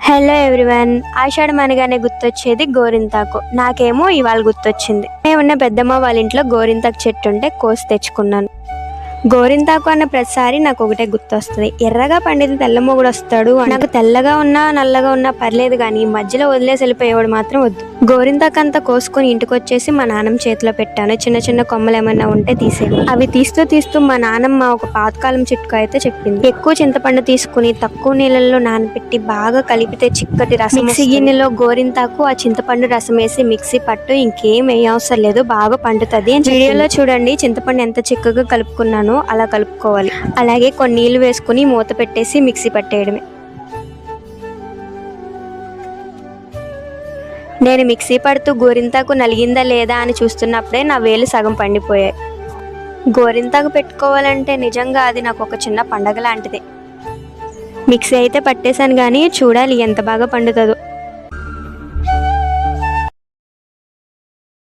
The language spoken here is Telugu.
హలో ఎవ్రీవన్, ఆషాఢం అనగానే గుర్తొచ్చేది గోరింతాకు. నాకేమో ఇవాళ గుర్తొచ్చింది. నేను ఉన్న పెద్దమ్మ వాళ్ళ ఇంట్లో గోరింతాకు చెట్టు ఉంటే కోసి తెచ్చుకున్నాను. గోరింతాకు అన్న ప్రతిసారి నాకు ఒకటే గుర్తొస్తుంది, ఎర్రగా పండితే తెల్ల మొగుడు వస్తాడు. నాకు తెల్లగా ఉన్నా నల్లగా ఉన్నా పర్లేదు, కానీ మధ్యలో వదిలేసి వెళ్ళిపోయేవాడు మాత్రం వద్దు. గోరింతాకు అంతా కోసుకొని ఇంటికి వచ్చేసి మా నాన్నమ్మ చేతిలో పెట్టాను. చిన్న చిన్న కొమ్మలు ఏమన్నా ఉంటే తీసేది. అవి తీస్తూ మా నాన్నమ్మ ఒక పాతకాలం చిట్కా అయితే చెప్పింది. ఎక్కువ చింతపండు తీసుకుని తక్కువ నీళ్ళల్లో నానబెట్టి బాగా కలిపితే చిక్కటి రసం. మిక్సీ గిన్నెలో గోరింతాకు ఆ చింతపండు రసం వేసి మిక్సీ పట్టు, ఇంకేం అవసరం లేదు, బాగా పండుతుంది. వీడియోలో చూడండి చింతపండు ఎంత చిక్కగా కలుపుకున్నాను. అలా కలుపుకోవాలి. అలాగే కొన్ని నీళ్లు వేసుకుని మూత పెట్టేసి మిక్సీ పట్టేయడమే. నేను మిక్సీ పడుతూ గోరింతాకు నలిగిందా లేదా అని చూస్తున్నప్పుడే నా వేలు సగం పండిపోయాయి. గోరింతాకు పెట్టుకోవాలంటే నిజంగా అది నాకు ఒక చిన్న పండగ లాంటిది. మిక్సీ అయితే పట్టేశాను, కానీ చూడాలి ఎంత బాగా పండుతుందో.